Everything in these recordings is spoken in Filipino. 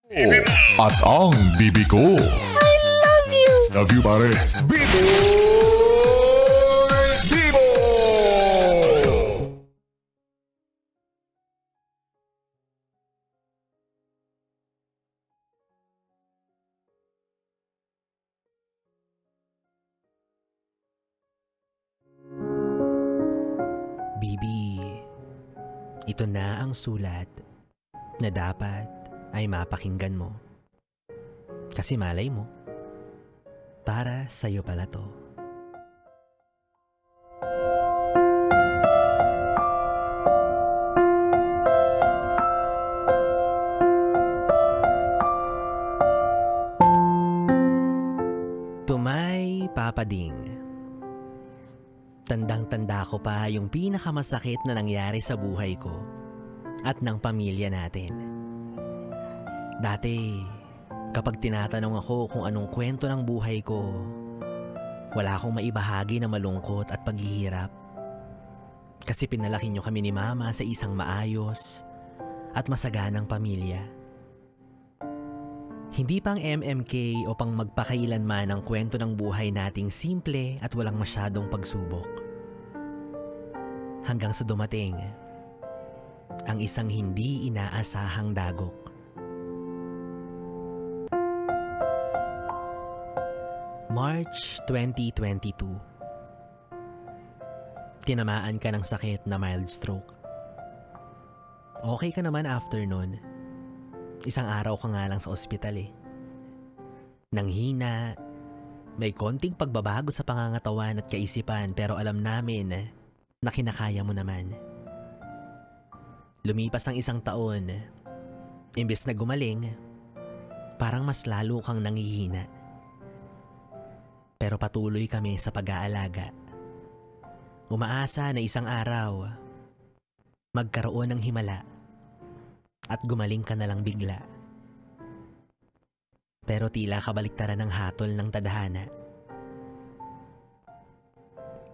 At ang bibi ko. I love you! Love you, pare. Bibo! Bibo! Bibi, ito na ang sulat na dapat ay mapakinggan mo. Kasi malay mo, para sa'yo pala to. Tumay Papading. Tandang-tanda ko pa yung pinakamasakit na nangyari sa buhay ko at ng pamilya natin. Dati, kapag tinatanong ako kung anong kwento ng buhay ko, wala akong maibahagi na malungkot at paghihirap. Kasi pinalaki niyo kami ni Mama sa isang maayos at masaganang pamilya. Hindi pang MMK o pang magpakailanman ang kwento ng buhay nating simple at walang masyadong pagsubok. Hanggang sa dumating ang isang hindi inaasahang dagok. March 2022. Tinamaan ka ng sakit na mild stroke. Okay ka naman after nun. Isang araw ka nga lang sa ospital eh. Nanghina, may konting pagbabago sa pangangatawan at kaisipan pero alam namin na kinakaya mo naman. Lumipas ang isang taon, imbes na gumaling, parang mas lalo kang nanghihina. Pero patuloy kami sa pag-aalaga. Umaasa na isang araw, magkaroon ng himala. At gumaling ka na lang bigla. Pero tila kabaliktaran ng hatol ng tadhana.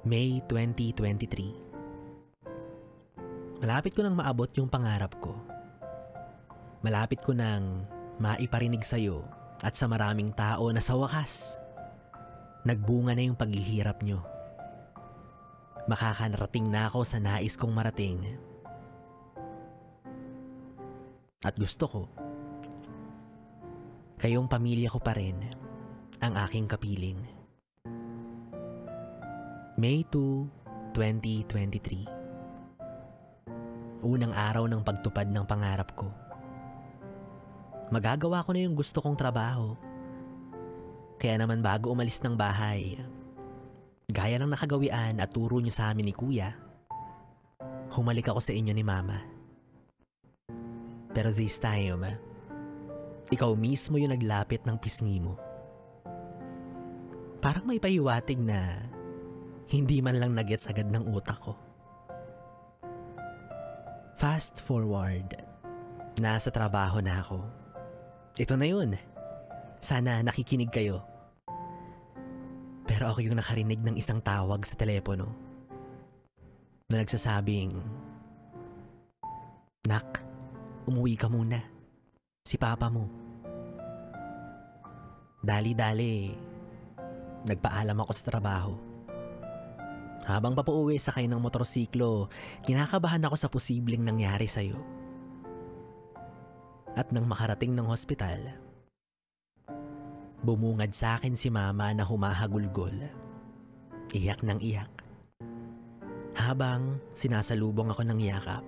May 2023. Malapit ko nang maabot yung pangarap ko. Malapit ko nang maiparinig sa'yo at sa maraming tao na sa wakas, nagbunga na yung paghihirap nyo. Makakanarating na ako sa nais kong marating. At gusto ko, kayong pamilya ko pa rin ang aking kapiling. May 2, 2023. Unang araw ng pagtupad ng pangarap ko. Magagawa ko na yung gusto kong trabaho. Kaya naman bago umalis ng bahay, gaya ng nakagawian at turo niyo sa amin ni Kuya, humalik ako sa inyo ni Mama. Pero this time, ikaw mismo yung naglapit ng pisngi mo. Parang may pahiwatig na hindi man lang nagets agad ng utak ko. Fast forward, nasa trabaho na ako. Ito na yun. Sana nakikinig kayo. Pero ako yung nakarinig ng isang tawag sa telepono na nagsasabing, "Nak, umuwi ka muna. Si Papa mo." Dali-dali, nagpaalam ako sa trabaho. Habang papauwi sakay ng motorsiklo, kinakabahan ako sa posibleng nangyari sa'yo. At nang makarating ng hospital, bumungad sa akin si Mama na humahagulgol. Iyak ng iyak. Habang sinasalubong ako ng yakap.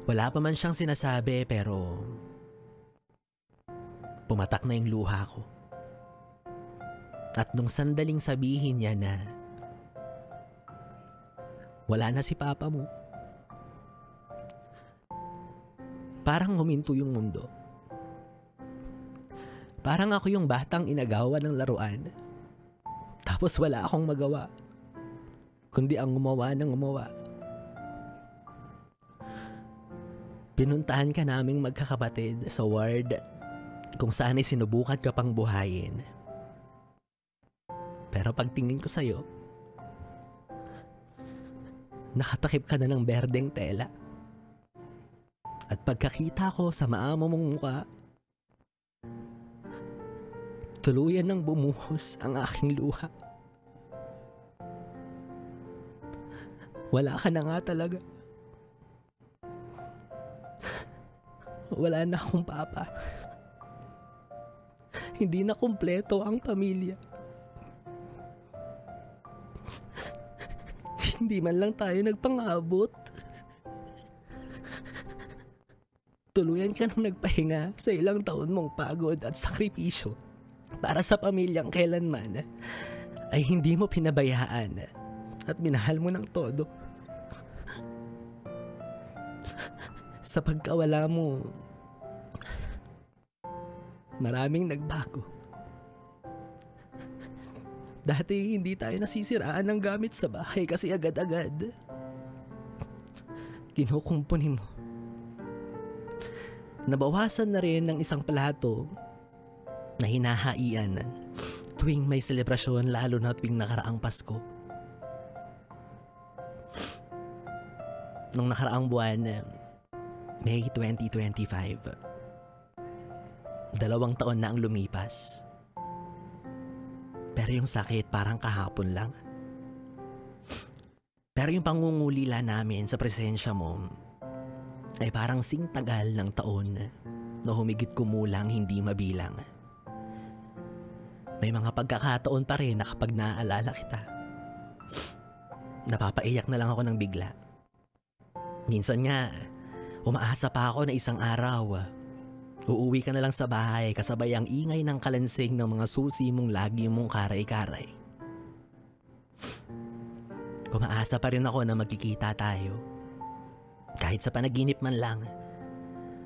Wala pa man siyang sinasabi pero pumatak na yung luha ko. At nung sandaling sabihin niya na wala na si Papa mo, parang huminto yung mundo. Parang ako yung batang inagawan ng laruan. Tapos wala akong magawa, kundi ang gumawa ng gumawa. Pinuntahan ka naming magkakapatid sa ward kung saan ay sinubukan ka pang buhayin. Pero pagtingin ko sa'yo, nakatakip ka na ng berdeng tela At pagkakita ko sa maamo mong muka, tuluyan nang bumuhos ang aking luha. Wala ka na nga talaga. Wala na akong papa. Hindi na kumpleto ang pamilya. Hindi man lang tayo nagpangabot. Tuluyan ka nang nagpahinga sa ilang taon mong pagod at sakripisyo para sa pamilyang kailanman ay hindi mo pinabayaan at minahal mo ng todo. Sa pagkawala mo, maraming nagbago. Dati hindi tayo nasisiraan ng gamit sa bahay kasi agad-agad kinukumpuni mo. Nabawasan na rin ng isang plato na hinahaian tuwing may selebrasyon, lalo na tuwing nakaraang Pasko. Nung nakaraang buwan, May 2025, 2 taon na ang lumipas. Pero yung sakit parang kahapon lang. Pero yung pangungulila namin sa presensya mo ay parang singtagal ng taon na humigit kumulang hindi mabilang. May mga pagkakataon pa rin na kapag naaalala kita, napapaiyak na lang ako ng bigla. Minsan nga, umaasa pa ako na isang araw, uuwi ka na lang sa bahay kasabay ang ingay ng kalansing ng mga susi mong lagi mong karay-karay. Umaasa pa rin ako na magkikita tayo. Kahit sa panaginip man lang,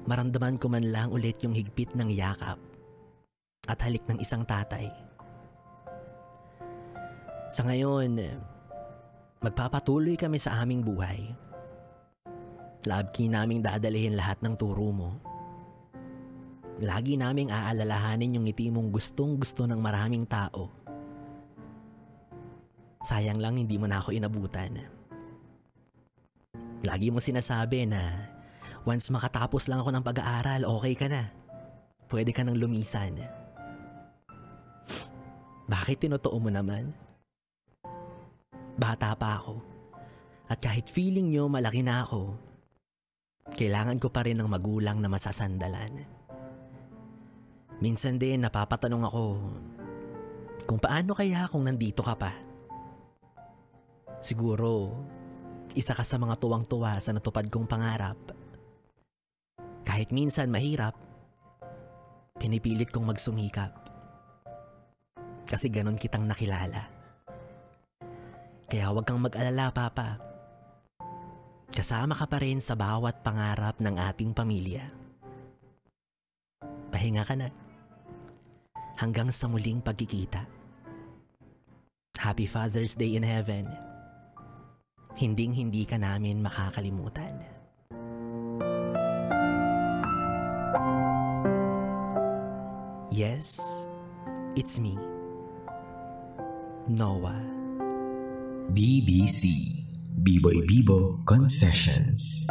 maramdaman ko man lang ulit yung higpit ng yakap at halik ng isang tatay. Sa ngayon, magpapatuloy kami sa aming buhay. Labki naming dadalhin lahat ng turo mo. Lagi naming aalalahanin yung ngiti mong gustong-gusto ng maraming tao. Sayang lang hindi mo na ako inabutan. Lagi mo sinasabi na once makatapos lang ako ng pag-aaral, okay ka na. Pwede ka nang lumisan. Bakit tinotoo mo naman? Bata pa ako. At kahit feeling nyo malaki na ako, kailangan ko pa rin ng magulang na masasandalan. Minsan din napapatanong ako kung paano kaya kung nandito ka pa. Siguro, isa ka sa mga tuwang-tuwa sa natupad kong pangarap. Kahit minsan mahirap, pinipilit kong magsumikap. Kasi ganon kitang nakilala. Kaya huwag kang mag-alala, Papa. Kasama ka pa rin sa bawat pangarap ng ating pamilya. Pahinga ka na. Hanggang sa muling pagkikita. Happy Father's Day in Heaven. Hinding-hindi ka namin makakalimutan. Yes, it's me. Noah. BBC Biboy Bibo Confessions.